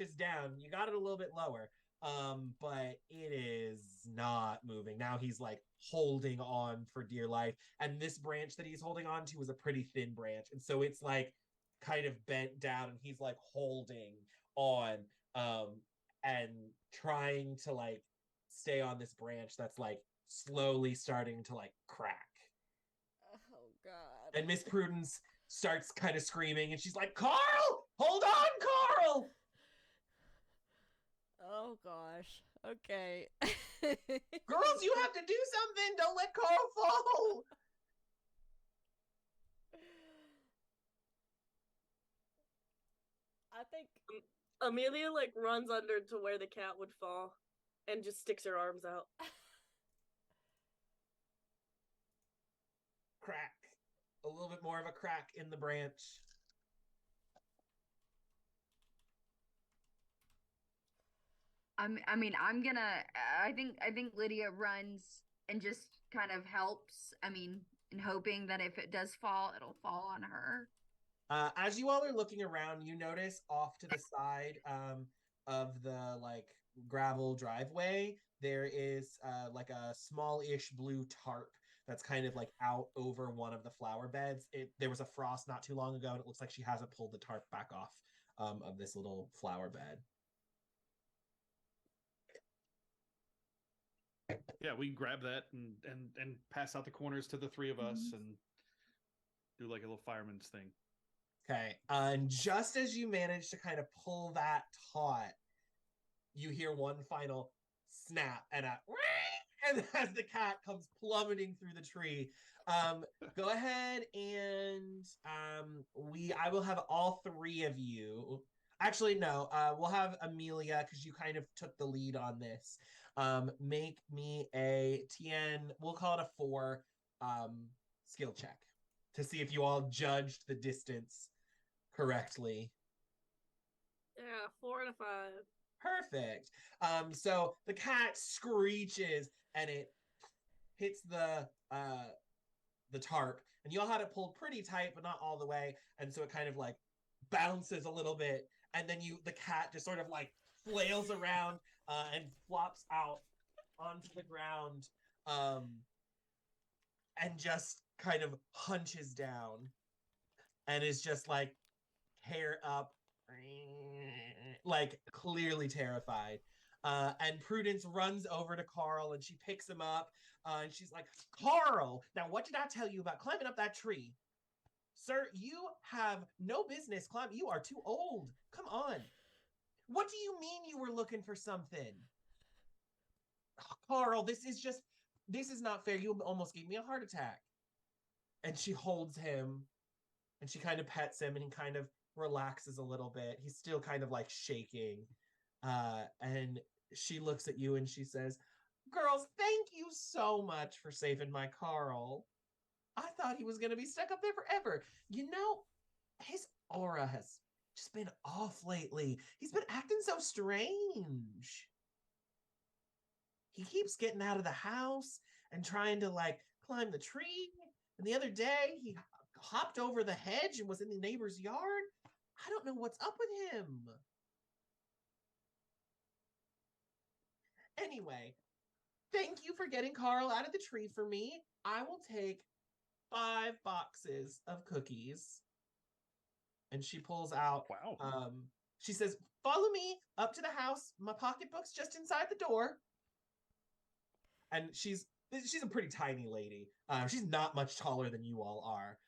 is down. You got it a little bit lower. But it is not moving. Now he's like holding on for dear life. And this branch that he's holding on to is a pretty thin branch. And so it's like kind of bent down and he's like holding on and trying to like stay on this branch that's like slowly starting to like crack. Oh God. And Miss Prudence starts kind of screaming and she's like, Carl, hold on, Carl. Oh gosh. Okay. Girls, you have to do something. Don't let Carl fall. I think Amelia like runs under to where the cat would fall and just sticks her arms out. Crack. A little bit more of a crack in the branch. I mean, I'm gonna. I think Lydia runs and just kind of helps. I mean, and hoping that if it does fall, it'll fall on her. As you all are looking around, you notice off to the side of the like gravel driveway, there is like a small-ish blue tarp that's kind of like out over one of the flower beds. There was a frost not too long ago, and it looks like she hasn't pulled the tarp back off of this little flower bed. Yeah, we can grab that and pass out the corners to the three of us and do like a little fireman's thing. Okay, and just as you manage to kind of pull that taut, you hear one final snap and a and as the cat comes plummeting through the tree. Go ahead and I will have all three of you. Actually, no, we'll have Amelia because you kind of took the lead on this. Make me a TN, we'll call it a 4 skill check to see if you all judged the distance correctly. Yeah, 4 and a 5. Perfect. So the cat screeches and it hits the tarp, and you all had it pulled pretty tight, but not all the way, and so it kind of like bounces a little bit, and then the cat just sort of like flails around and flops out onto the ground, and just kind of hunches down, and is just like hair up, like clearly terrified. And Prudence runs over to Carl and she picks him up. And she's like, Carl, now what did I tell you about climbing up that tree? Sir, you have no business climbing. You are too old. Come on. What do you mean you were looking for something? Oh, Carl, this is not fair. You almost gave me a heart attack. And she holds him and she kind of pets him and he kind of relaxes a little bit. He's still kind of like shaking. And she looks at you and she says, Girls, thank you so much for saving my Carl. I thought he was going to be stuck up there forever. You know, his aura has just been off lately. He's been acting so strange. He keeps getting out of the house and trying to like climb the tree. And the other day, he hopped over the hedge and was in the neighbor's yard. I don't know what's up with him. Anyway, thank you for getting Carl out of the tree for me. I will take 5 boxes of cookies. And she pulls out, Wow. She says, Follow me up to the house. My pocketbook's just inside the door. And she's a pretty tiny lady. She's not much taller than you all are.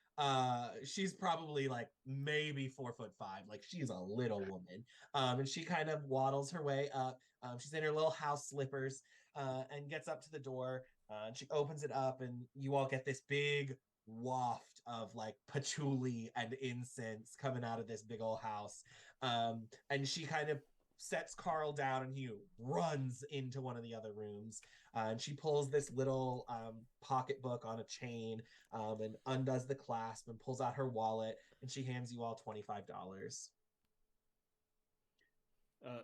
She's probably like maybe 4'5". Like she's a little woman. And she kind of waddles her way up. She's in her little house slippers and gets up to the door. And she opens it up, and you all get this big waft of like patchouli and incense coming out of this big old house. And she kind of sets Carl down and he runs into one of the other rooms. And she pulls this little pocketbook on a chain and undoes the clasp and pulls out her wallet and she hands you all $25. Uh,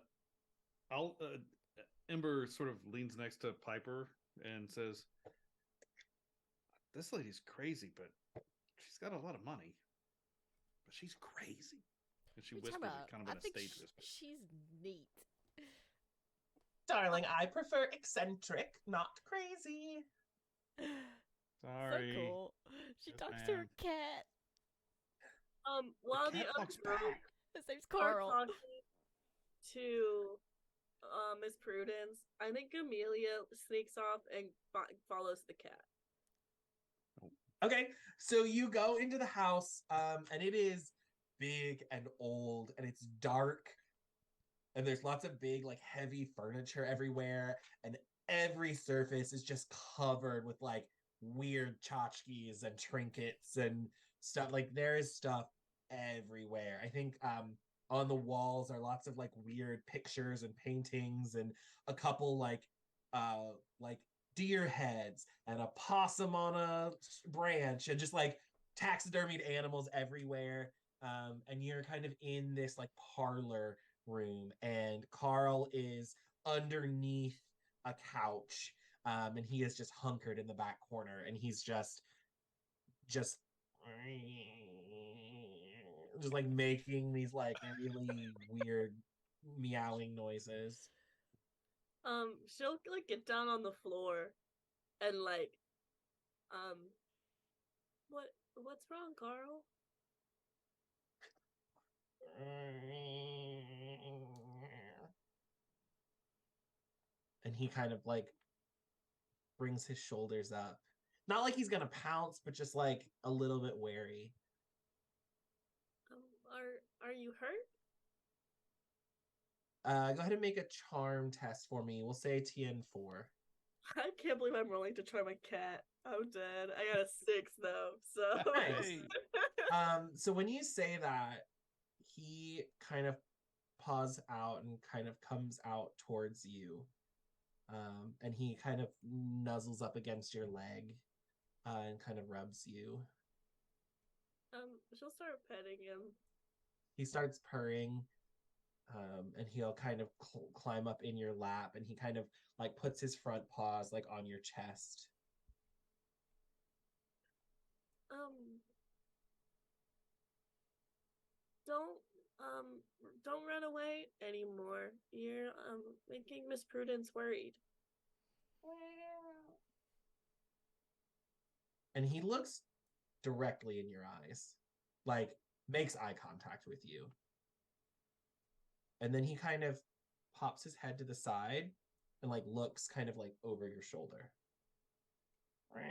I'll Ember sort of leans next to Piper and says, "This lady's crazy, but she's got a lot of money. But she's crazy." And she What you whispers talking it about? kind of I in a think stage whisper. she's neat. Darling, I prefer eccentric, not crazy. Sorry. So cool. She Yes, talks to her ma'am. cat. While the cat other talks group back. His name's are Carl. talking to Miss Prudence, I think Amelia sneaks off and follows the cat. Okay, so you go into the house, and it is big and old, and it's dark, and there's lots of big, like, heavy furniture everywhere, and every surface is just covered with like weird tchotchkes and trinkets and stuff. Like, there is stuff everywhere. I think on the walls are lots of like weird pictures and paintings, and a couple like deer heads and a possum on a branch, and just like taxidermied animals everywhere. And you're kind of in this like parlor room, and Carl is underneath a couch, and he is just hunkered in the back corner, and he's just like making these like really weird meowing noises. She'll like get down on the floor and like, um, what's wrong, Carl? And he kind of like brings his shoulders up. Not like he's gonna pounce, but just like a little bit wary. Are you hurt? Go ahead and make a charm test for me. We'll say TN4. I can't believe I'm rolling to try my cat. I'm dead. I got a 6 though, so Nice. Hey. So when you say that, he kind of paws out and kind of comes out towards you. And he kind of nuzzles up against your leg, and kind of rubs you. She'll start petting him. He starts purring, and he'll kind of climb up in your lap, and he kind of like puts his front paws like on your chest. Don't don't run away anymore. You're making Miss Prudence worried. And he looks directly in your eyes, like makes eye contact with you. And then he kind of pops his head to the side and like looks kind of like over your shoulder. What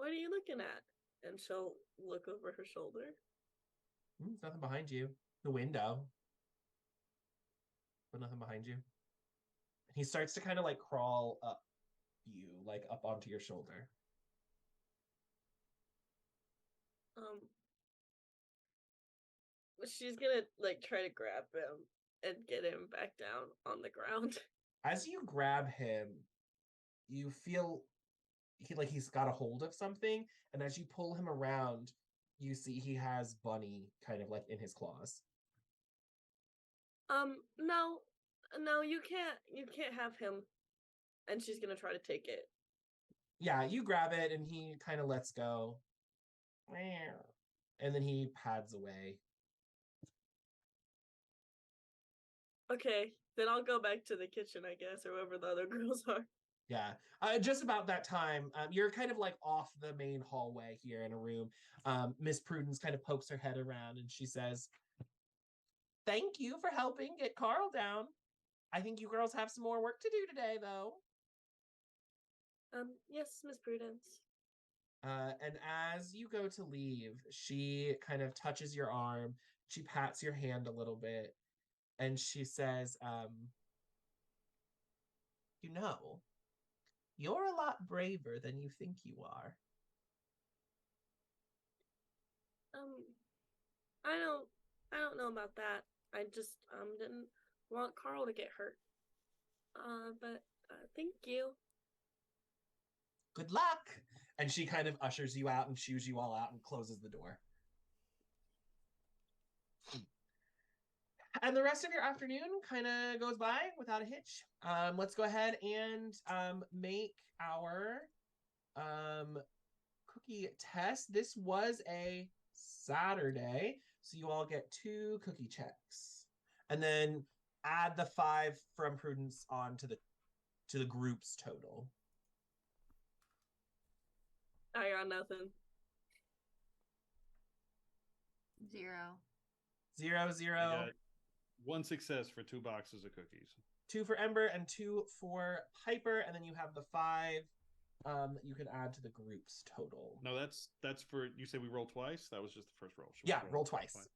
are you looking at? And she'll look over her shoulder. There's nothing behind you. The window. But nothing behind you. And he starts to kind of like crawl up you, like up onto your shoulder. She's gonna like try to grab him and get him back down on the ground. As you grab him, you feel he's got a hold of something, and as you pull him around, you see he has Bunny kind of like in his claws. No, you can't have him. And she's gonna try to take it. Yeah, you grab it, and he kind of lets go. And then he pads away. Okay, then I'll go back to the kitchen, I guess, or wherever the other girls are. Yeah, just about that time, you're kind of like off the main hallway here in a room. Miss Prudence kind of pokes her head around, and she says, "Thank you for helping get Carl down. I think you girls have some more work to do today, though." Yes, Miss Prudence. And as you go to leave, she kind of touches your arm. She pats your hand a little bit, and she says, "You know, you're a lot braver than you think you are." I don't know about that. I just didn't want Carl to get hurt. But thank you. "Good luck." And she kind of ushers you out and shoos you all out and closes the door. And the rest of your afternoon kind of goes by without a hitch. Let's go ahead and make our cookie test. This was a Saturday. So you all get 2 cookie checks. And then add the 5 from Prudence on to the group's total. I got nothing. 0. 0, 0. I got 1 success for 2 boxes of cookies. 2 for Ember and 2 for Piper, and then you have the 5 that you can add to the group's total. No, that's for, you say we roll twice? That was just the first roll. Should we Yeah, roll twice.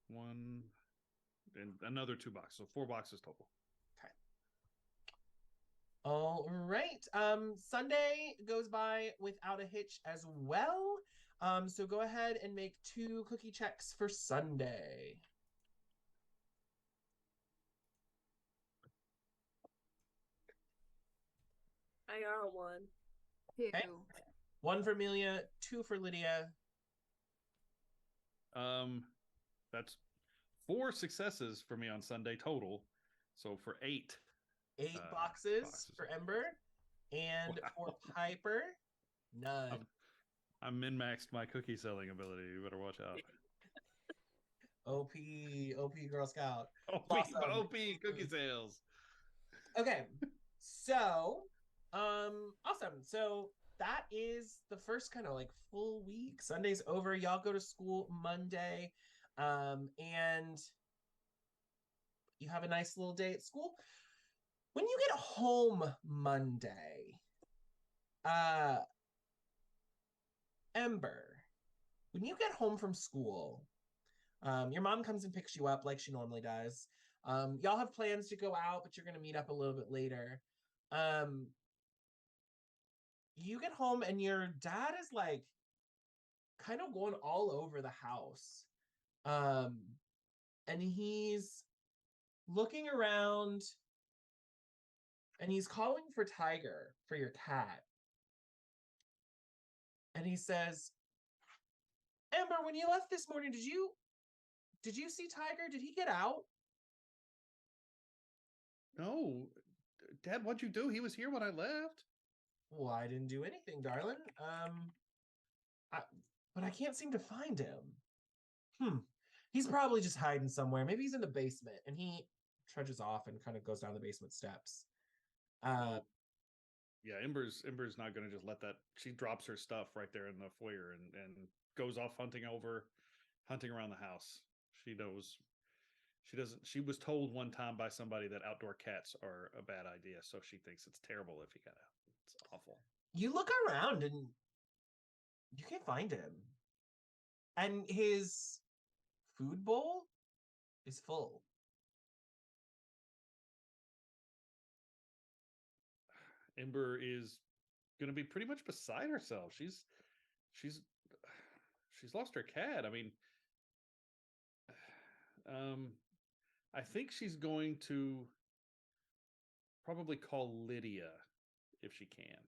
1 and another 2 boxes, so 4 boxes total. Okay. All right. Sunday goes by without a hitch as well. So go ahead and make 2 cookie checks for Sunday. I got 1. 2. Okay. 1 for Amelia, 2 for Lydia. That's 4 successes for me on Sunday total. So for 8. 8 boxes for Ember. And for Piper, none. I min-maxed my cookie selling ability. You better watch out. OP Girl Scout. OP cookie sales. Okay. So, awesome. So that is the first kind of like full week. Sunday's over. Y'all go to school Monday. And you have a nice little day at school. When you get home Monday, Ember, when you get home from school, your mom comes and picks you up like she normally does. Y'all have plans to go out, but you're going to meet up a little bit later. You get home and your dad is like kind of going all over the house. And he's looking around and he's calling for Tiger, for your cat. And he says, Amber, when you left this morning, did you see Tiger? Did he get out? No. Dad, what'd you do? He was here when I left. Well, I didn't do anything, darling. But I can't seem to find him. He's probably just hiding somewhere. Maybe he's in the basement. And he trudges off and kind of goes down the basement steps. Yeah, Ember's not gonna just let that. She drops her stuff right there in the foyer and goes off hunting around the house. She knows. She doesn't. She was told one time by somebody that outdoor cats are a bad idea, so she thinks it's terrible if he got out. It's awful. You look around and you can't find him. And his food bowl is full. Ember is going to be pretty much beside herself. She's lost her cat. I mean, I think she's going to probably call Lydia if she can.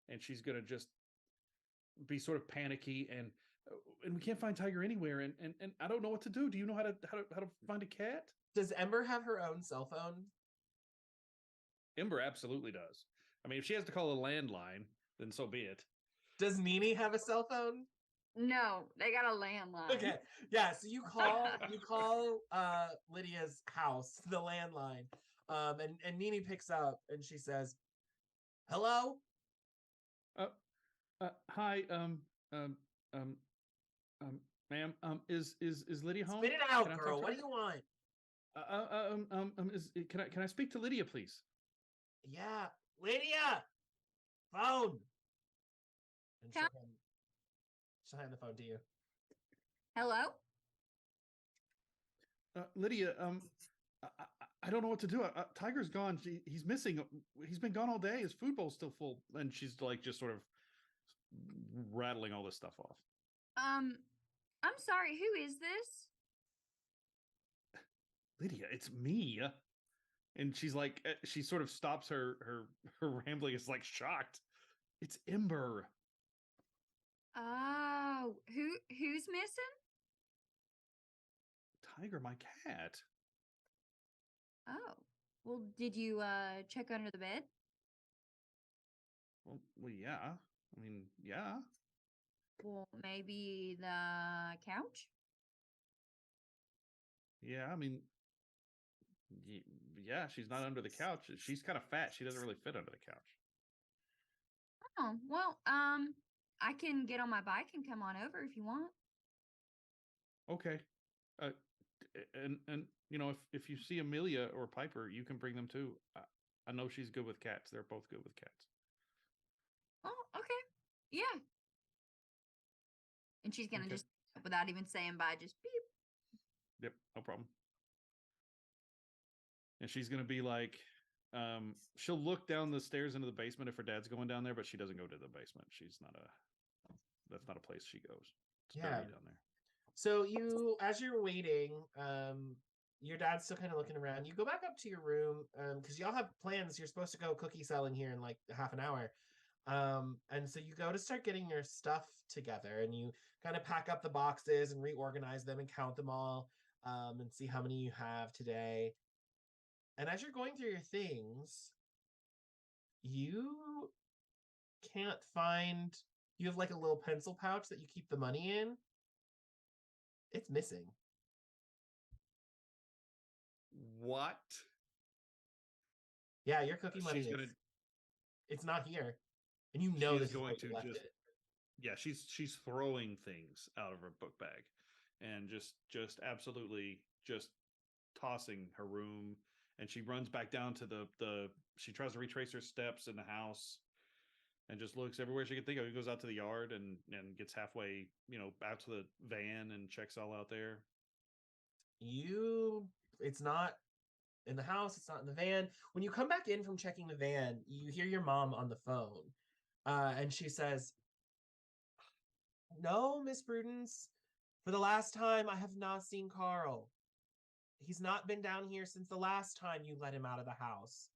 And she's going to just be sort of panicky and we can't find Tiger anywhere and I don't know what to do. Do you know how to find a cat? Does Ember have her own cell phone? Ember absolutely does. I mean, if she has to call a landline, then so be it. Does Nini have a cell phone? No, they got a landline. Okay. Yeah, so you call Lydia's house, the landline. And Nini picks up and she says, "Hello?" Hi, ma'am, is Lydia home? Spit it out, girl. What do you want? Can I speak to Lydia, please? Yeah, Lydia, phone. And she'll hand the phone to you. Hello? Lydia, I don't know what to do. Tiger's gone. He's missing. He's been gone all day. His food bowl's still full, and she's like just sort of rattling all this stuff off. I'm sorry. Who is this? Lydia, it's me. And she's like, she sort of stops her rambling. Is like shocked. It's Ember. Oh, who's missing? Tiger, my cat. Oh, well, did you check under the bed? Well, yeah. I mean, yeah. Well, maybe the couch? Yeah, I mean, yeah, she's not under the couch. She's kind of fat. She doesn't really fit under the couch. Oh, well, I can get on my bike and come on over if you want. Okay. Uh, and you know, if you see Amelia or Piper, you can bring them too. I know she's good with cats. They're both good with cats. Oh, okay. Yeah. And she's gonna Okay. just, without even saying bye, just beep. Yep, no problem. And she's gonna be like, she'll look down the stairs into the basement if her dad's going down there, but she doesn't go to the basement. That's not a place she goes. It's Yeah. dirty down there. So you, as you're waiting, your dad's still kind of looking around. You go back up to your room because y'all have plans. You're supposed to go cookie selling here in like half an hour. And so you go to start getting your stuff together, and you kind of pack up the boxes and reorganize them and count them all, and see how many you have today. And as you're going through your things, you can't find. You have like a little pencil pouch that you keep the money in. It's missing. What? Yeah, your cookie money She's gonna. it's not here. And you She know is this is going where to you left just. it. Yeah, she's throwing things out of her book bag, and just absolutely just tossing her room. And she runs back down to the. She tries to retrace her steps in the house, and just looks everywhere she can think of. He goes out to the yard and gets halfway, out to the van and checks all out there. It's not in the house, it's not in the van. When you come back in from checking the van, you hear your mom on the phone. And she says, "No, Miss Prudence, for the last time, I have not seen Carl. He's not been down here since the last time you let him out of the house.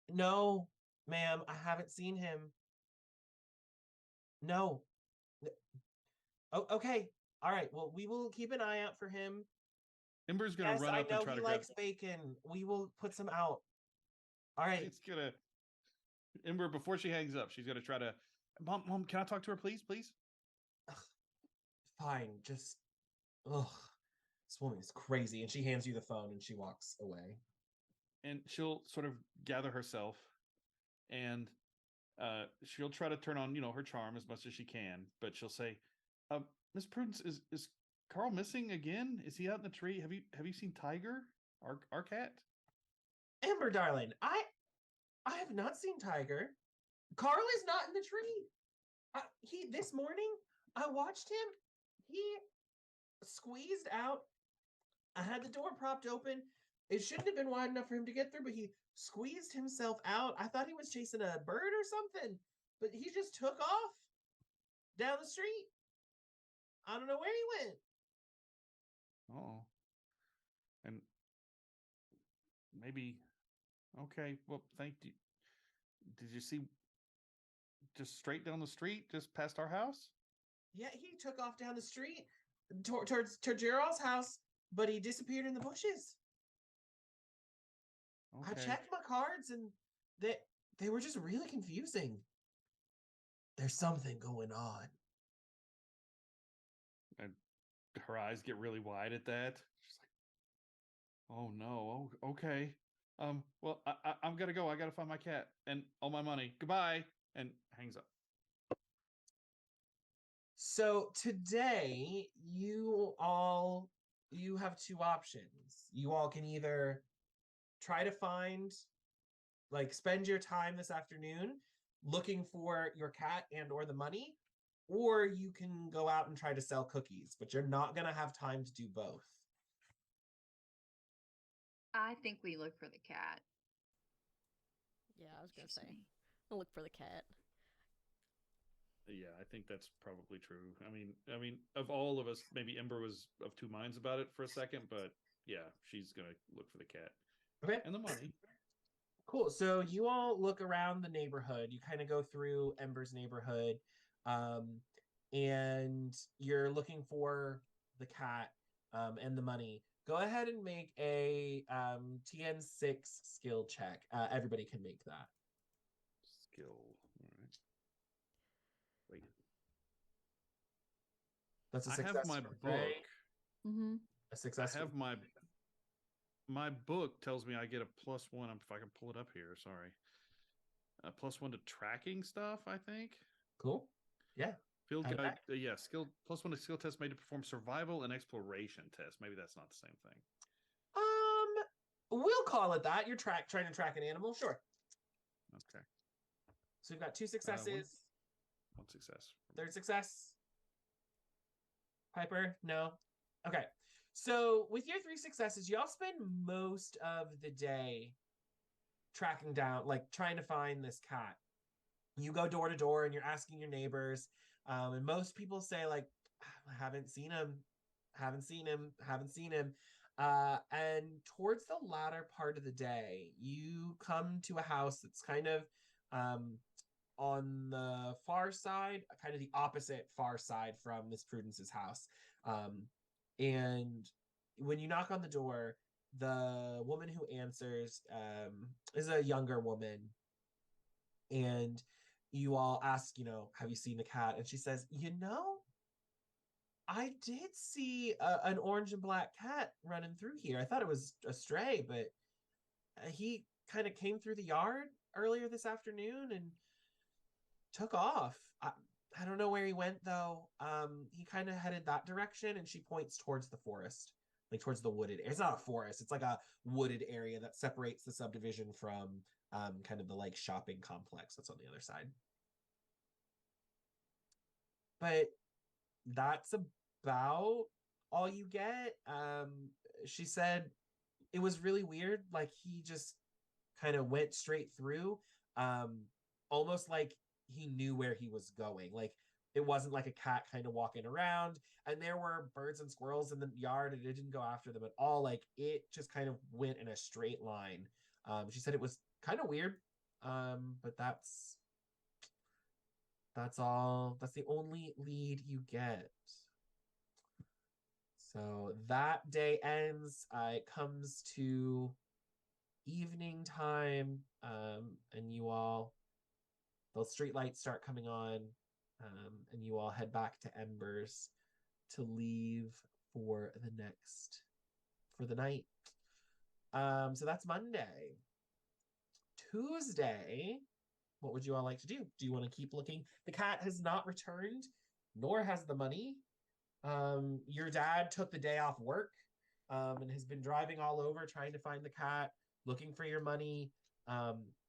No, ma'am, I haven't seen him. No. Oh, okay. All right. Well, we will keep an eye out for him. Ember's gonna Yes, run I up and know try he to grab. likes bacon. We will put some out. All right. She's gonna. Ember, before she hangs up, she's gonna try to. Mom, can I talk to her, please, please? Ugh, fine. Just, ugh. This woman is crazy. And she hands you the phone and she walks away. And she'll sort of gather herself, and she'll try to turn on, her charm as much as she can. But she'll say, "Miss Prudence, is Carl missing again? Is he out in the tree? Have you seen Tiger, our cat?" Amber, darling, I have not seen Tiger. Carl is not in the tree. This morning I watched him. He squeezed out. I had the door propped open. It shouldn't have been wide enough for him to get through, but he squeezed himself out. I thought he was chasing a bird or something, but he just took off down the street. I don't know where he went. Oh, and maybe. Okay, well, thank you. Did you see just straight down the street, just past our house? Yeah, he took off down the street towards Gerald's house, but he disappeared in the bushes. Okay. I checked my cards and they were just really confusing. There's something going on. And her eyes get really wide at that. She's like, "Oh no, okay. Well, I'm gonna go. I gotta find my cat and all my money. Goodbye," and hangs up. So today you have two options. You all can either try to spend your time this afternoon looking for your cat and or the money, or you can go out and try to sell cookies, but you're not going to have time to do both. I think we look for the cat. Yeah, I was gonna Excuse say. me. I'll look for the cat. Yeah, I think that's probably true. I mean, of all of us, maybe Ember was of two minds about it for a second, but yeah, she's gonna look for the cat Okay. and the money. Cool. So you all look around the neighborhood. You kind of go through Ember's neighborhood, and you're looking for the cat and the money. Go ahead and make a TN6 skill check. Everybody can make that. Skill. All right. That's a I success. have my for book. Ray. Mm-hmm. A success. I have for- my book tells me I get a +1. If I can pull it up here, sorry. A +1 to tracking stuff, I think. Cool. Yeah. Field Have guide, that. yeah, skill +1 to skill test made to perform survival and exploration test. Maybe that's not the same thing. We'll call it that. You're trying to track an animal, sure. Okay. So we've got 2 successes. One success. Third success. Piper, no. Okay. So with your 3 successes, y'all spend most of the day tracking down, like trying to find this cat. You go door to door and you're asking your neighbors, and most people say like, "I haven't seen him, haven't seen him, haven't seen him." And towards the latter part of the day, you come to a house that's kind of on the far side, kind of the opposite far side from Miss Prudence's house. And when you knock on the door, the woman who answers is a younger woman. And you all ask, have you seen the cat? And she says, I did see an orange and black cat running through here. I thought it was a stray, but he kind of came through the yard earlier this afternoon and took off. I don't know where he went though. He kind of headed that direction, and she points towards the forest, like towards the wooded. It's not a forest. It's like a wooded area that separates the subdivision from kind of the like shopping complex that's on the other side. But that's about all you get. She said it was really weird. Like he just kind of went straight through, almost like he knew where he was going. Like it wasn't like a cat kind of walking around, and there were birds and squirrels in the yard, and it didn't go after them at all. Like it just kind of went in a straight line. She said it was kind of weird, but that's all. That's the only lead you get. So that day ends. It comes to evening time, and you all, the street lights start coming on, and you all head back to Embers to leave for the night. So that's Monday. Tuesday, what would you all like to do? Do you want to keep looking? The cat has not returned, nor has the money. Your dad took the day off work, and has been driving all over trying to find the cat, looking for your money.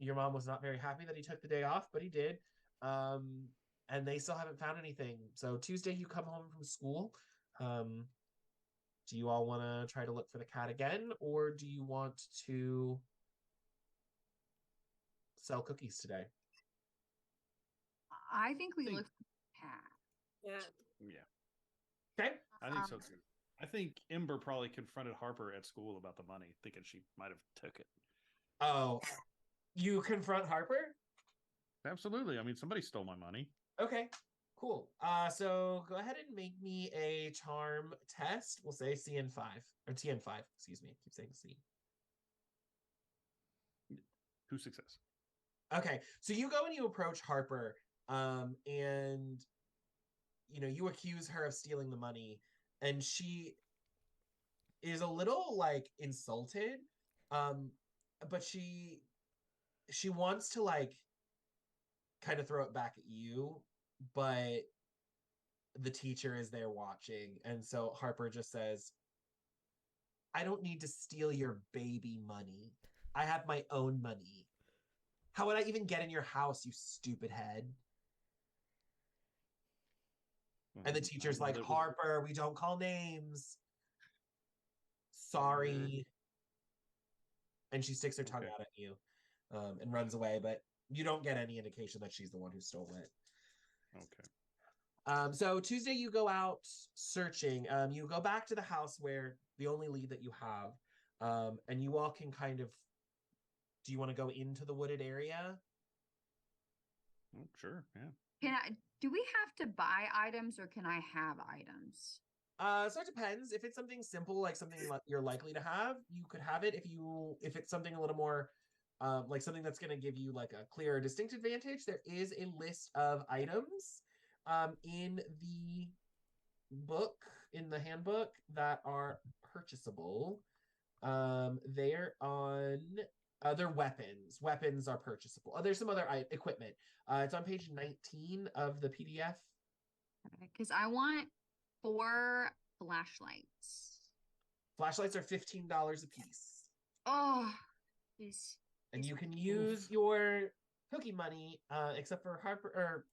Your mom was not very happy that he took the day off, but he did. And they still haven't found anything. So Tuesday you come home from school. Do you all want to try to look for the cat again, or do you want to sell cookies today? I think we look for the cat. Yeah. Yeah. Okay. I think so too. I think Ember probably confronted Harper at school about the money, thinking she might have took it. Oh, you confront Harper? Absolutely. I mean, somebody stole my money. Okay, cool. So go ahead and make me a charm test. We'll say CN5 or TN5. Excuse me. I keep saying C. 2 success. Okay, so you go and you approach Harper, and you accuse her of stealing the money, and she is a little like insulted, but she wants to like kind of throw it back at you, but the teacher is there watching, and so Harper just says, I don't need to steal your baby money. I have my own money. How would I even get in your house, you stupid head? And the teacher's like, Harper, we don't call names. Sorry. And she sticks her tongue out at you, and runs away, but you don't get any indication that she's the one who stole it. Okay. So Tuesday you go out searching. You go back to the house where the only lead that you have, and you all can kind of. Do you want to go into the wooded area? Oh, sure. Yeah. Do we have to buy items or can I have items? So it depends. If it's something simple, like something you're likely to have, you could have it. If it's something a little more, like something that's going to give you like a clear, distinct advantage, there is a list of items, in the book in the handbook that are purchasable. They're on other weapons. Weapons are purchasable. There's some other equipment. It's on page 19 of the PDF. Because I want 4 flashlights. Flashlights are $15 a piece. Oh, these. And you can use your cookie money, except for Harper or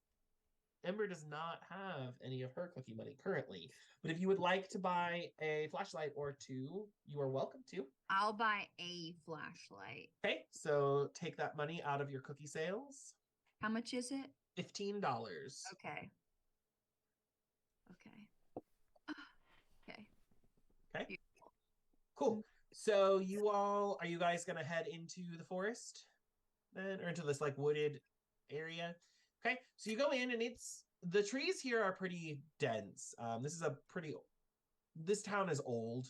Ember does not have any of her cookie money currently. But if you would like to buy a flashlight or 2, you are welcome to. I'll buy a flashlight. Okay, so take that money out of your cookie sales. How much is it? $15. Okay. Okay. Okay. Okay. Beautiful. Cool. So are you guys gonna head into the forest then, or into this like wooded area? Okay, so you go in and the trees here are pretty dense. This town is old.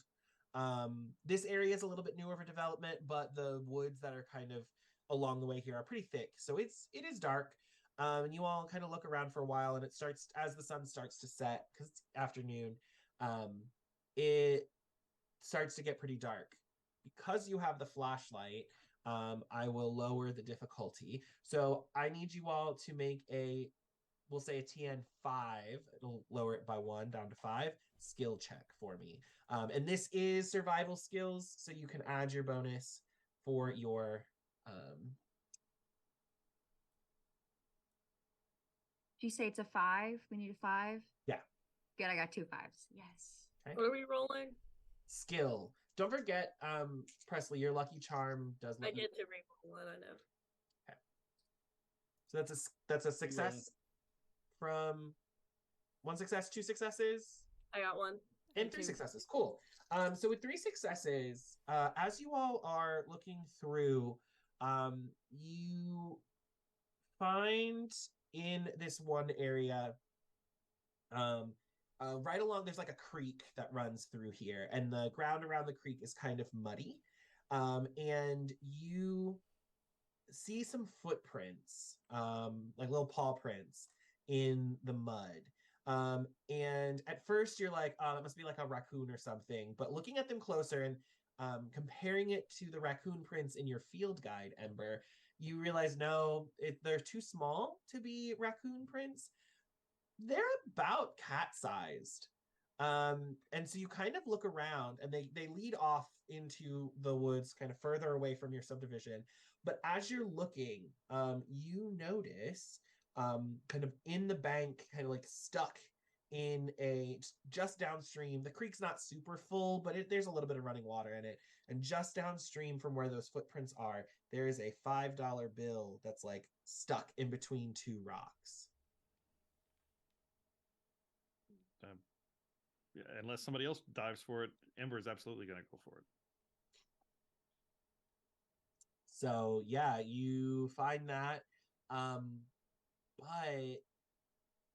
This area is a little bit newer for development, but the woods that are kind of along the way here are pretty thick. So it is dark. And you all kind of look around for a while, and it starts as the sun starts to set because it's afternoon. It starts to get pretty dark. Because you have the flashlight, I will lower the difficulty. So I need you all to make we'll say a TN 5. It'll lower it by 1 down to 5. Skill check for me. And this is survival skills, so you can add your bonus for your. Did you say it's a 5? We need a 5? Yeah. Good, I got 2 5s. Yes. Okay. What are we rolling? Skill. Don't forget, Presley, your lucky charm does. I get to re-roll one. I know. Okay. So that's a success from 1 success, 2 successes. I got 1. And 3 successes. Cool. So with 3 successes, as you all are looking through, you find in this one area, right along, there's like a creek that runs through here, and the ground around the creek is kind of muddy. And you see some footprints, like little paw prints in the mud. And at first you're like, it must be like a raccoon or something. But looking at them closer and comparing it to the raccoon prints in your field guide, Ember, you realize no, they're too small to be raccoon prints. They're about cat-sized. And so you kind of look around, and they lead off into the woods kind of further away from your subdivision. But as you're looking, you notice kind of in the bank, kind of like stuck in just downstream. The creek's not super full, but there's a little bit of running water in it. And just downstream from where those footprints are, there is a $5 bill that's like stuck in between 2 rocks. Yeah, unless somebody else dives for it, Ember is absolutely going to go for it. So yeah, you find that, but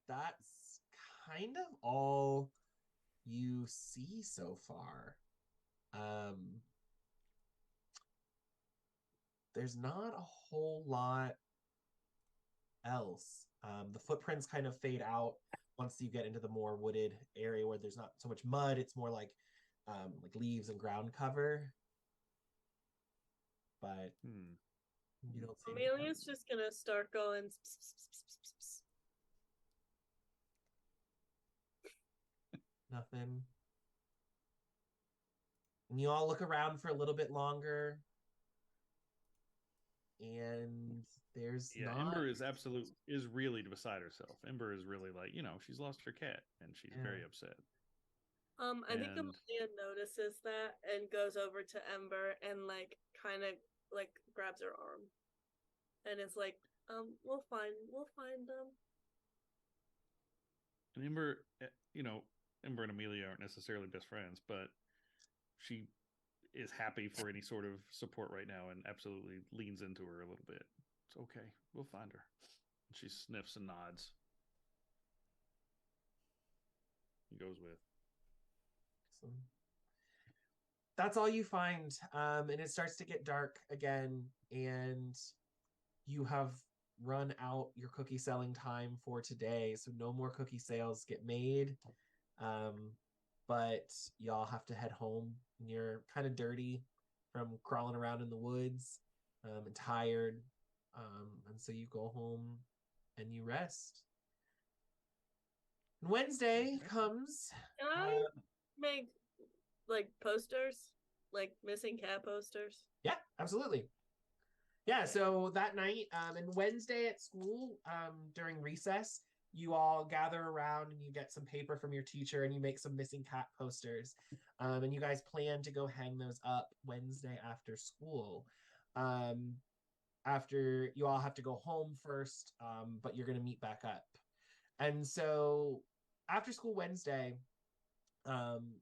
that's kind of all you see so far. There's not a whole lot else. The footprints kind of fade out once you get into the more wooded area where there's not so much mud. It's more like leaves and ground cover. But you don't see Amelia's just gonna start going. Nothing. And you all look around for a little bit longer. And there's not... Ember is really beside herself. Ember is really like, she's lost her cat and she's very upset. I think Amelia notices that and goes over to Ember and like kind of like grabs her arm and is like, we'll find them. And Ember, Ember and Amelia aren't necessarily best friends, but she is happy for any sort of support right now and absolutely leans into her a little bit. It's okay. We'll find her. She sniffs and nods. He goes with. That's all you find. And it starts to get dark again, and you have run out your cookie selling time for today. So no more cookie sales get made. But y'all have to head home. And you're kind of dirty from crawling around in the woods, and tired. And so you go home and you rest. And Wednesday comes. Can I make like posters, like missing cat posters? Yeah, absolutely. Yeah, so that night, and Wednesday at school, during recess, you all gather around and you get some paper from your teacher and you make some missing cat posters. And you guys plan to go hang those up Wednesday after school. Um, After you all have to go home first, but you're going to meet back up. And so after school Wednesday, um,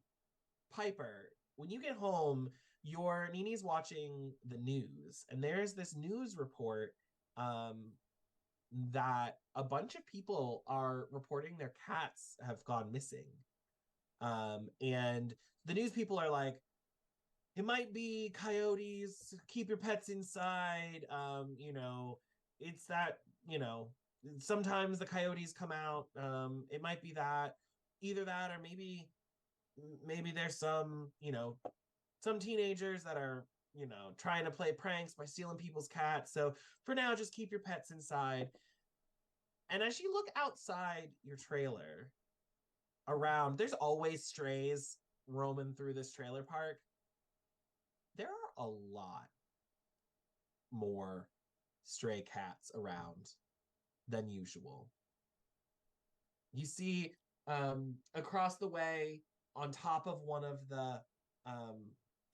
Piper, when you get home, your Nini's watching the news, and there's this news report that a bunch of people are reporting their cats have gone missing. And the news people are like, it might be coyotes, keep your pets inside. It's that, sometimes the coyotes come out. It might be that, either that, or maybe there's some teenagers that are, trying to play pranks by stealing people's cats. So for now, just keep your pets inside. And as you look outside your trailer around, there's always strays roaming through this trailer park. There are a lot more stray cats around than usual. You see, across the way, on top of one of the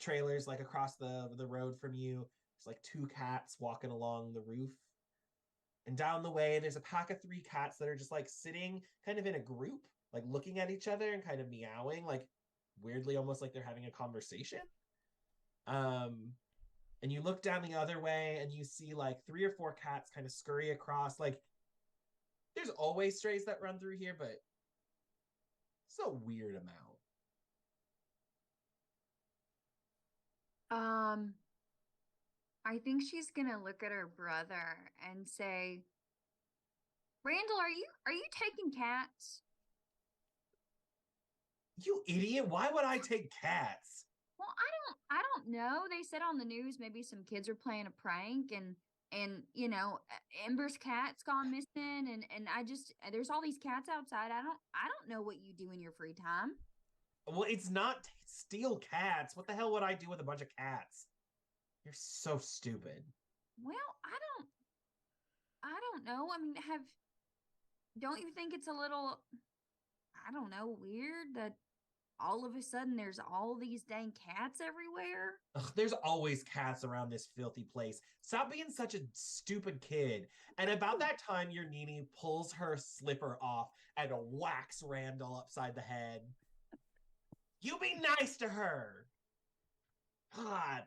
trailers, like across the road from you, there's like two cats walking along the roof. And down the way, there's a pack of three cats that are just like sitting kind of in a group, like looking at each other and kind of meowing, like weirdly, almost like they're having a conversation. And you look down the other way and you see like three or four cats kind of scurry across. Like, there's always strays that run through here, but it's a weird amount. I think she's gonna look at her brother and say, Randall, are you taking cats? You idiot, why would I take cats? Well, I don't know. They said on the news maybe some kids are playing a prank and Ember's cat's gone missing and I just there's all these cats outside. I don't know what you do in your free time. Well, it's not steal cats. What the hell would I do with a bunch of cats? You're so stupid. Well, I don't know. I mean, don't you think it's a little, I don't know, weird that all of a sudden there's all these dang cats everywhere? Ugh, there's always cats around this filthy place. Stop being such a stupid kid. And about that time, your Nini pulls her slipper off and whacks Randall upside the head. You be nice to her. God.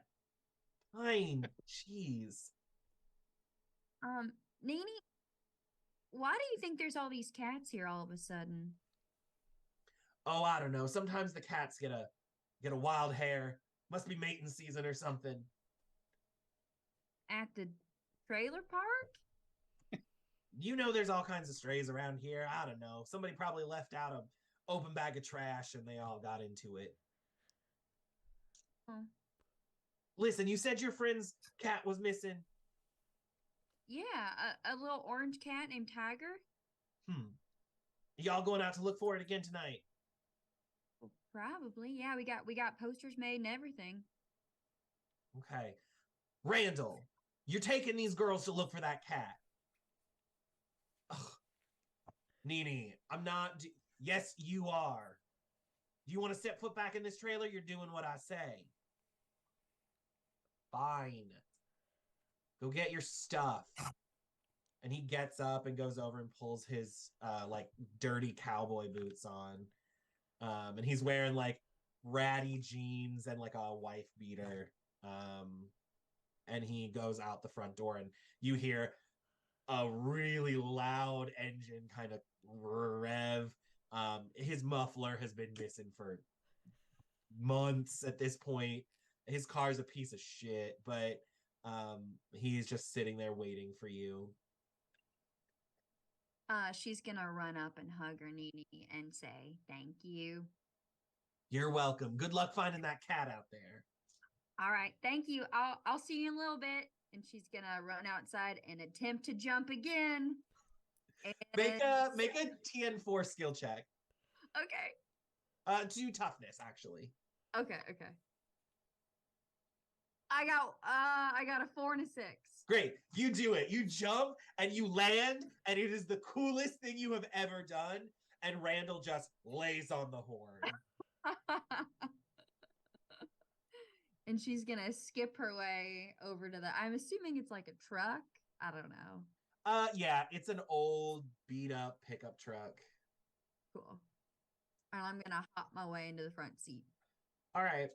Fine. Jeez. Nini, why do you think there's all these cats here all of a sudden? Oh, I don't know. Sometimes the cats get a wild hair. Must be mating season or something. At the trailer park? You know there's all kinds of strays around here. I don't know. Somebody probably left out an open bag of trash and they all got into it. Oh. Listen, you said your friend's cat was missing. Yeah, a little orange cat named Tiger. Y'all going out to look for it again tonight? Probably. Yeah, we got posters made and everything. Okay. Randall, you're taking these girls to look for that cat. Ugh. Nini, I'm not. Yes, you are. Do you want to step foot back in this trailer? You're doing what I say. Fine. Go get your stuff. And he gets up and goes over and pulls his like dirty cowboy boots on. And he's wearing like ratty jeans and like a wife beater. And he goes out the front door and you hear a really loud engine kind of rev. His muffler has been missing for months at this point. His car's a piece of shit, but he's just sitting there waiting for you. She's gonna run up and hug her Nene and say, "Thank you." You're welcome. Good luck finding that cat out there. All right, thank you. I'll see you in a little bit. And she's gonna run outside and attempt to jump again. Make And a TN4 skill check. okay. Do toughness actually. Okay. I got a 4 and a 6. Great. You do it. You jump and you land, and it is the coolest thing you have ever done. And Randall just lays on the horn. And she's gonna skip her way over to I'm assuming it's like a truck. I don't know. Yeah, it's an old beat up pickup truck. Cool. And I'm gonna hop my way into the front seat. All right.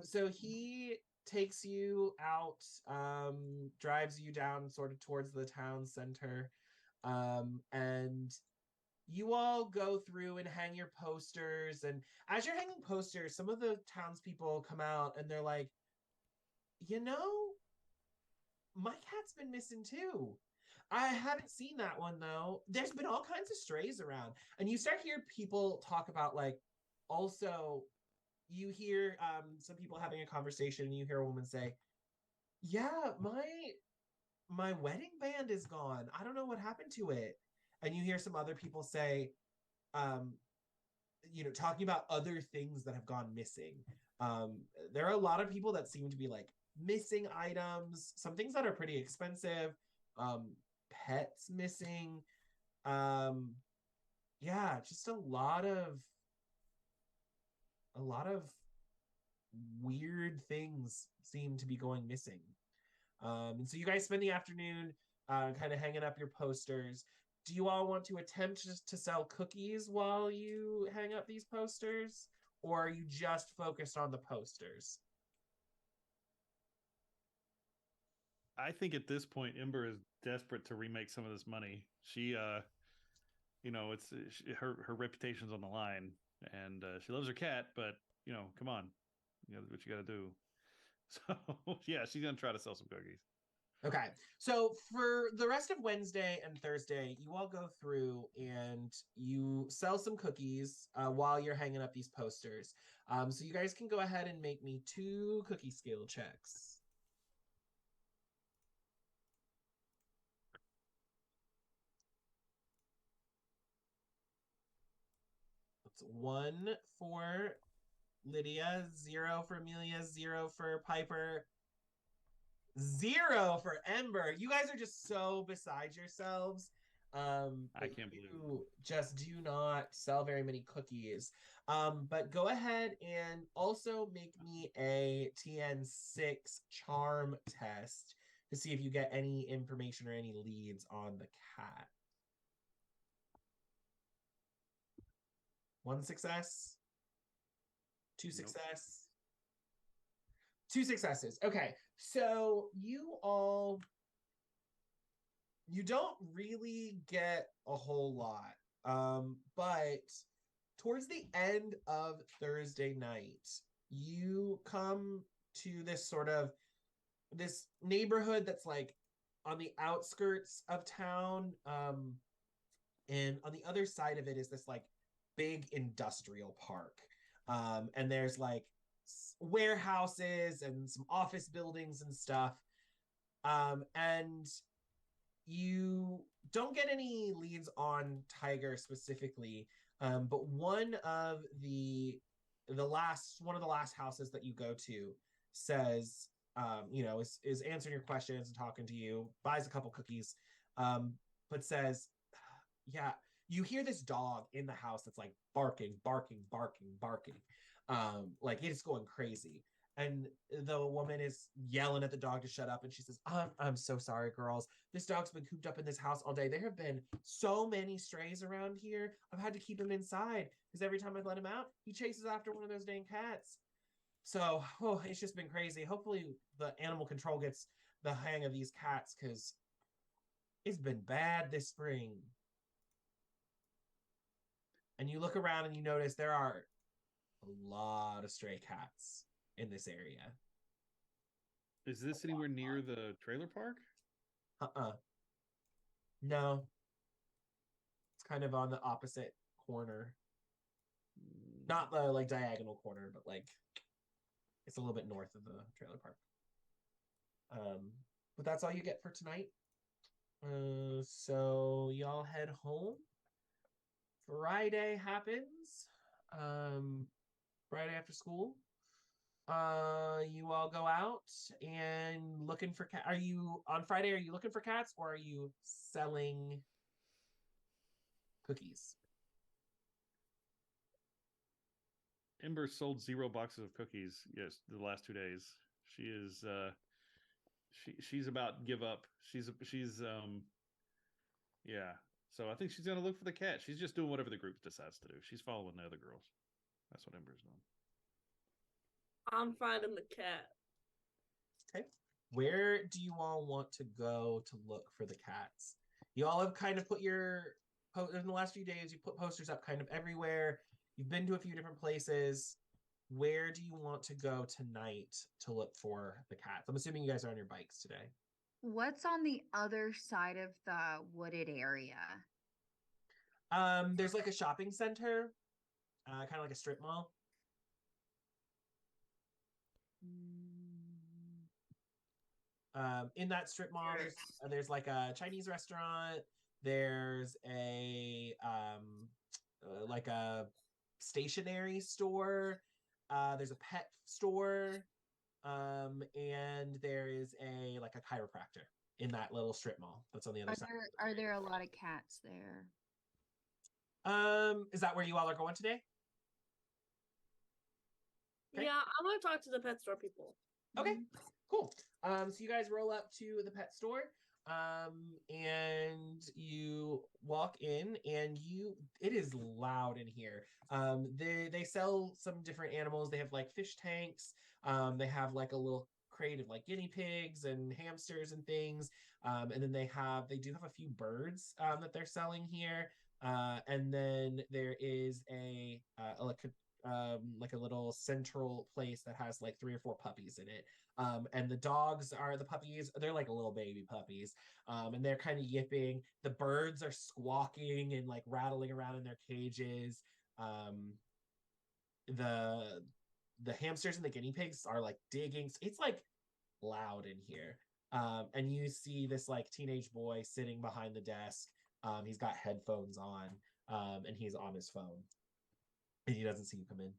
So he takes you out, drives you down sort of towards the town center. And you all go through and hang your posters. And as you're hanging posters, some of the townspeople come out and they're like, my cat's been missing too. I haven't seen that one though. There's been all kinds of strays around. And you start hearing people talk about also you hear some people having a conversation and you hear a woman say, yeah, my wedding band is gone. I don't know what happened to it. And you hear some other people say, talking about other things that have gone missing. There are a lot of people that seem to be missing items, some things that are pretty expensive, pets missing. Just a lot of weird things seem to be going missing. And so you guys spend the afternoon kind of hanging up your posters. Do you all want to attempt to sell cookies while you hang up these posters? Or are you just focused on the posters? I think at this point, Ember is desperate to remake some of this money. She, her reputation's on the line, and she loves her cat, but come on, what you got to do. So yeah, she's gonna try to sell some cookies. Okay, so for the rest of Wednesday and Thursday, you all go through and you sell some cookies while you're hanging up these posters. So you guys can go ahead and make me 2 cookie skill checks. It's 1 for Lydia, 0 for Amelia, 0 for Piper, 0 for Ember. You guys are just so beside yourselves. I can't believe it. Just do not sell very many cookies. But go ahead and also make me a TN6 charm test to see if you get any information or any leads on the cat. 1 success. 2 success. 2 successes. Okay, so you don't really get a whole lot. But towards the end of Thursday night, you come to this neighborhood that's on the outskirts of town. And on the other side of it is this big industrial park. And there's warehouses and some office buildings and stuff. And you don't get any leads on Tiger specifically, but one of the last houses that you go to says, is answering your questions and talking to you, buys a couple cookies, but says, yeah, you hear this dog in the house that's barking. It's going crazy. And the woman is yelling at the dog to shut up. And she says, I'm so sorry, girls. This dog's been cooped up in this house all day. There have been so many strays around here. I've had to keep him inside because every time I let him out, he chases after one of those dang cats. So, it's just been crazy. Hopefully the animal control gets the hang of these cats because it's been bad this spring. And you look around and you notice there are a lot of stray cats in this area. Is this anywhere near the trailer park? No. kind of on the opposite corner. Not the like diagonal corner, but like it's a little bit north of the trailer park. But that's all you get for tonight. So y'all head home. Friday happens. Friday after school. You all go out and looking for cat. Are you on Friday? Are you looking for cats or are you selling cookies? Ember sold 0 boxes of cookies. Yes, the last 2 days. She is. She's about give up. She's yeah. So I think she's gonna look for the cat. She's just doing whatever the group decides to do. She's following the other girls. That's what Ember's doing. I'm finding the cat. Okay. Where do you all want to go to look for the cats? You all have kind of put your in the last few days. You put posters up kind of everywhere. You've been to a few different places. Where do you want to go tonight to look for the cats? I'm assuming you guys are on your bikes today. What's on the other side of the wooded area? There's like a shopping center, kind of like a strip mall. In that strip mall, there's like a Chinese restaurant. There's a like a stationery store. There's a pet store, and there is a like a chiropractor in that little strip mall that's on the other side. Are there a lot of cats there? Is that where you all are going today? Okay. Yeah, I'm gonna talk to the pet store people. Okay, cool. So you guys roll up to the pet store, and you walk in, and it is loud in here. They sell some different animals. They have like fish tanks. They have like a little crate of like guinea pigs and hamsters and things. And then they do have a few birds that they're selling here. And then there is like a little central place that has like 3 or 4 puppies in it. And the dogs are the puppies. They're like little baby puppies. And they're kind of yipping. The birds are squawking and like rattling around in their cages. The hamsters and the guinea pigs are like digging. It's like loud in here. And you see this like teenage boy sitting behind the desk. He's got headphones on, and he's on his phone. And he doesn't see you come in.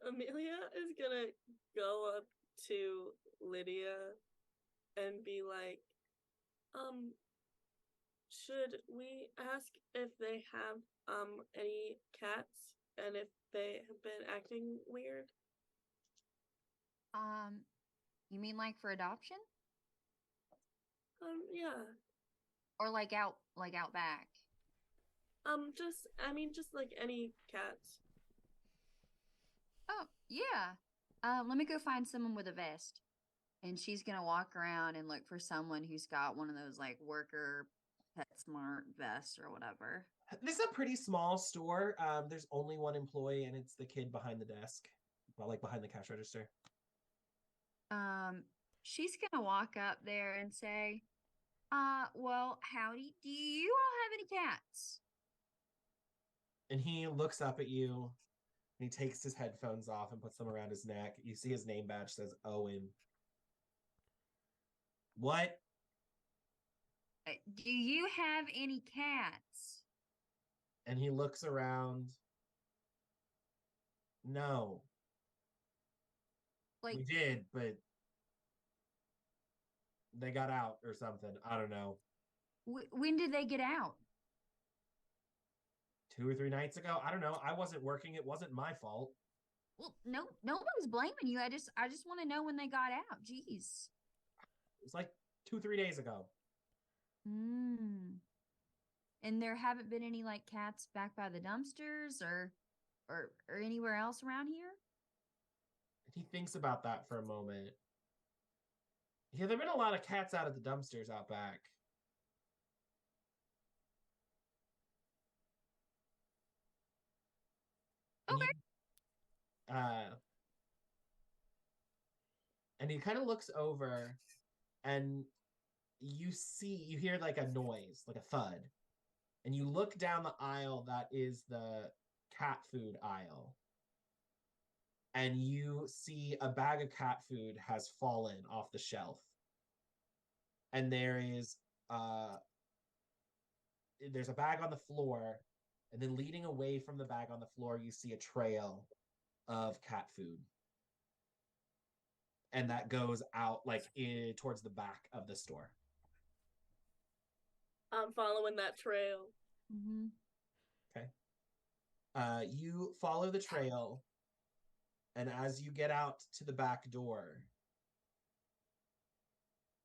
Amelia is gonna go up to Lydia and be like, should we ask if they have any cats and if they have been acting weird? You mean like for adoption? Yeah. Or like out back? Just like any cats. Oh, yeah. Let me go find someone with a vest. And she's gonna walk around and look for someone who's got one of those like worker PetSmart vests or whatever. This is a pretty small store. There's only one employee, and it's the kid behind the desk, well, like behind the cash register. She's gonna walk up there and say, well, howdy. Do you all have any cats? And he looks up at you, and he takes his headphones off and puts them around his neck. You see his name badge says Owen. What? Do you have any cats? And he looks around. No. Like, we did, but they got out or something. I don't know. When did they get out? 2 or 3 nights ago. I don't know. I wasn't working. It wasn't my fault. Well, nobody's blaming you. I just want to know when they got out. Jeez. It was like 2 or 3 days ago. And there haven't been any like cats back by the dumpsters or anywhere else around here? He thinks about that for a moment. Yeah, there've been a lot of cats out at the dumpsters out back. Okay. And he kind of looks over, and you hear like a noise, like a thud, and you look down the aisle that is the cat food aisle, and you see a bag of cat food has fallen off the shelf, and there's a bag on the floor, and then leading away from the bag on the floor, you see a trail of cat food, and that goes out like towards the back of the store. I'm following that trail. Mm-hmm. Okay. You follow the trail, and as you get out to the back door,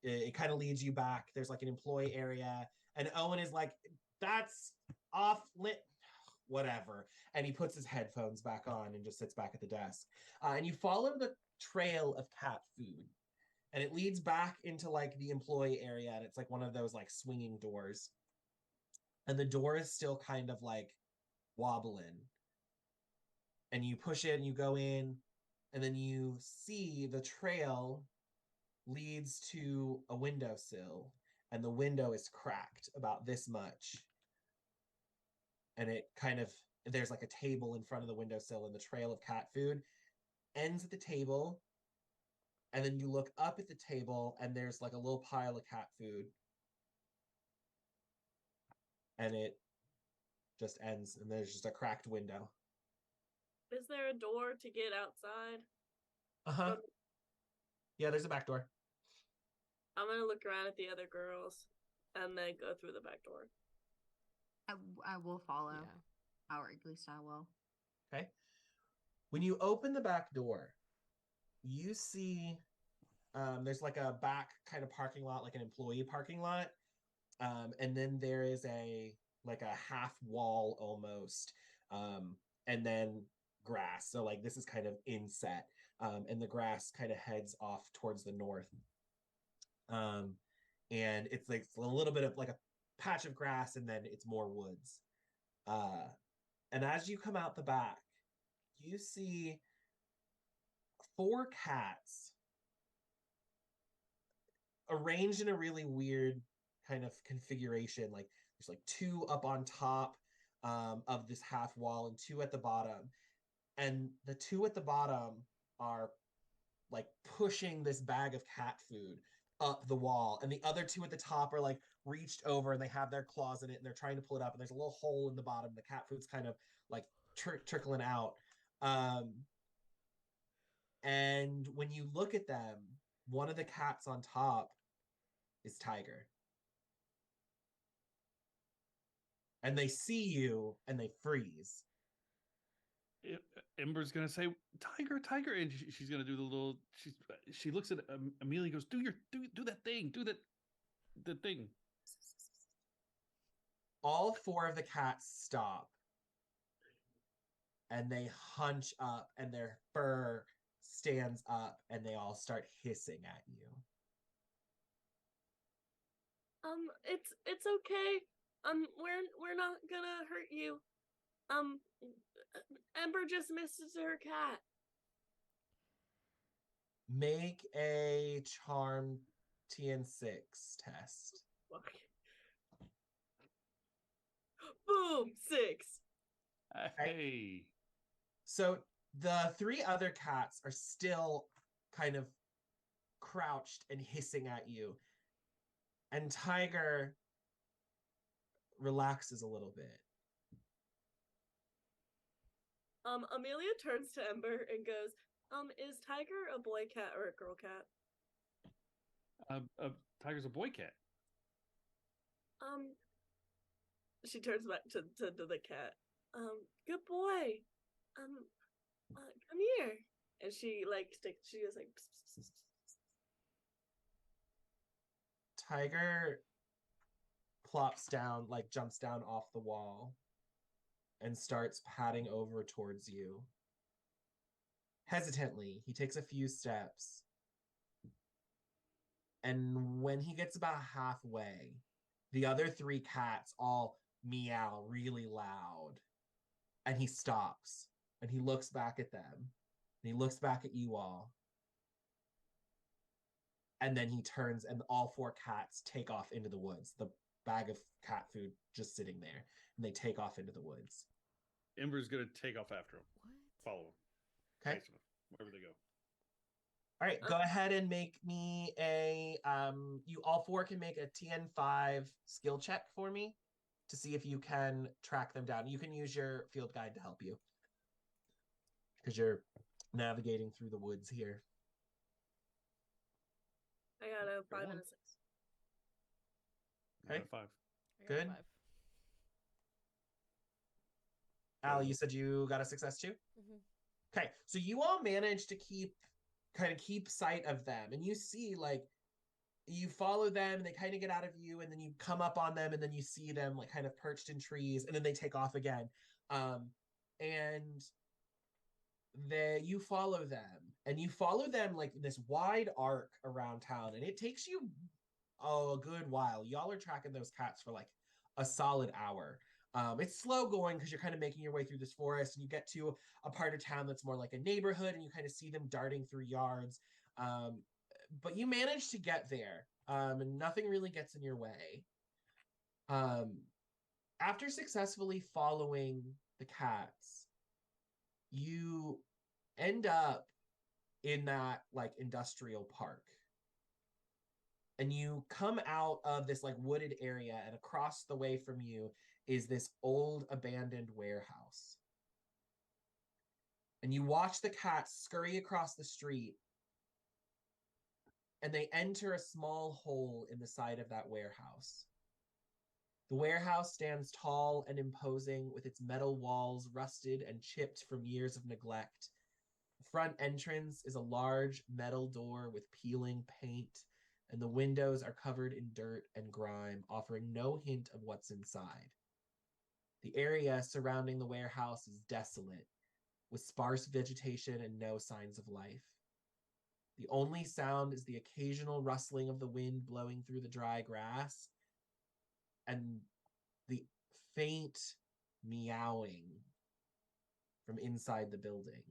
it kind of leads you back. There's like an employee area, and Owen is like, "That's off lit." Whatever. And he puts his headphones back on and just sits back at the desk. And you follow the trail of cat food, and it leads back into like the employee area, and it's like one of those like swinging doors, and the door is still kind of like wobbling, and you push it and you go in, and then you see the trail leads to a windowsill, and the window is cracked about this much, and it kind of, there's like a table in front of the windowsill, and the trail of cat food ends at the table, and then you look up at the table, and there's like a little pile of cat food, and it just ends, and there's just a cracked window. Is there a door to get outside? Uh-huh. Yeah, there's a back door. I'm gonna look around at the other girls and then go through the back door. I will follow. Yeah. Or at least I will. Okay. When you open the back door, you see there's like a back kind of parking lot, like an employee parking lot. And then there is a half wall almost. And then grass. So like this is kind of inset. And the grass kind of heads off towards the north. And it's like a little bit of like a patch of grass, and then it's more woods. And as you come out the back, you see 4 cats arranged in a really weird kind of configuration. Like there's like 2 up on top of this half wall, and 2 at the bottom. And the 2 at the bottom are like pushing this bag of cat food up the wall, and the other 2 at the top are like reached over, and they have their claws in it, and they're trying to pull it up, and there's a little hole in the bottom. The cat food's kind of like trickling out. And when you look at them, one of the cats on top is Tiger, and they see you and they freeze. Ember's gonna say, "Tiger, Tiger," and she's gonna do the little. She looks at Amelia, goes, "Do that thing, do the thing." All 4 of the cats stop, and they hunch up, and their fur stands up, and they all start hissing at you. It's okay. We're not gonna hurt you. Ember just misses her cat. Make a charm TN6 test. Boom, 6. Hey. So the 3 other cats are still kind of crouched and hissing at you. And Tiger relaxes a little bit. Amelia turns to Ember and goes, is Tiger a boy cat or a girl cat? Tiger's a boy cat. She turns back to the cat. Good boy. Come here. And she she is like, pss, pss, pss, pss. Tiger plops down, like jumps down off the wall and starts padding over towards you. Hesitantly, he takes a few steps. And when he gets about halfway, the other 3 cats all meow really loud. And he stops, and he looks back at them, and he looks back at you all. And then he turns and all 4 cats take off into the woods. The bag of cat food just sitting there. And they take off into the woods. Ember's gonna take off after him. What? Follow him. Okay. Chase him, wherever they go. All right, go ahead and make me a you all 4 can make a TN5 skill check for me to see if you can track them down. You can use your field guide to help you because you're navigating through the woods here. I got a 5 one. and a 6. I got Okay. a 5. I got Good. 5. Al, you said you got a success too? Mm-hmm. Okay, so you all managed to keep sight of them, and you see like you follow them and they kind of get out of view, and then you come up on them and then you see them like kind of perched in trees, and then they take off again. And you follow them, and you follow them like this wide arc around town, and it takes you a good while. Y'all are tracking those cats for like a solid hour. It's slow going because you're kind of making your way through this forest, and you get to a part of town that's more like a neighborhood, and you kind of see them darting through yards. But you manage to get there, and nothing really gets in your way. After successfully following the cats, you end up in that like industrial park. And you come out of this like wooded area, and across the way from you is this old abandoned warehouse. And you watch the cats scurry across the street, and they enter a small hole in the side of that warehouse. The warehouse stands tall and imposing, with its metal walls rusted and chipped from years of neglect. The front entrance is a large metal door with peeling paint, and the windows are covered in dirt and grime, offering no hint of what's inside. The area surrounding the warehouse is desolate, with sparse vegetation and no signs of life. The only sound is the occasional rustling of the wind blowing through the dry grass and the faint meowing from inside the building.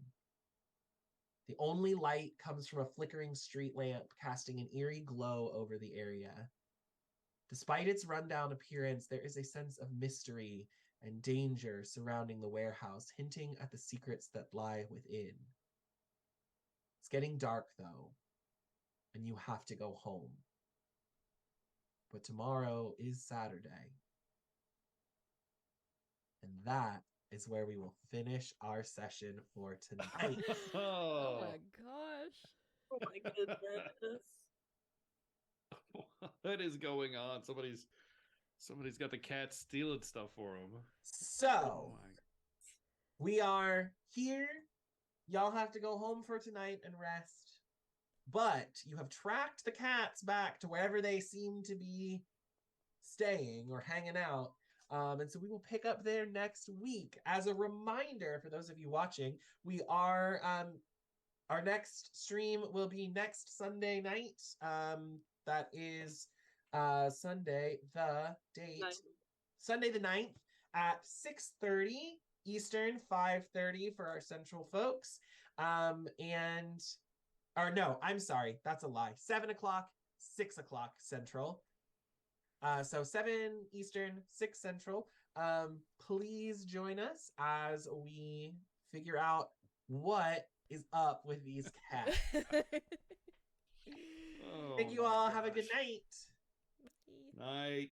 The only light comes from a flickering street lamp, casting an eerie glow over the area. Despite its rundown appearance, there is a sense of mystery and danger surrounding the warehouse, hinting at the secrets that lie within. It's getting dark, though, and you have to go home. But tomorrow is Saturday. And that is where we will finish our session for tonight. Oh my gosh. Oh my goodness. What is going on? Somebody's got the cat stealing stuff for him. So, we are here. Y'all have to go home for tonight and rest. But you have tracked the cats back to wherever they seem to be staying or hanging out. And so we will pick up there next week. As a reminder, for those of you watching, we are our next stream will be next Sunday night. That is Sunday the date. Sunday the 9th at 6:30 Eastern, 5:30 for our central folks. I'm sorry, that's a lie. 7 o'clock, 6 o'clock central. So 7 Eastern, 6 Central. Please join us as we figure out what is up with these cats. Thank you all. Have a good night. Night.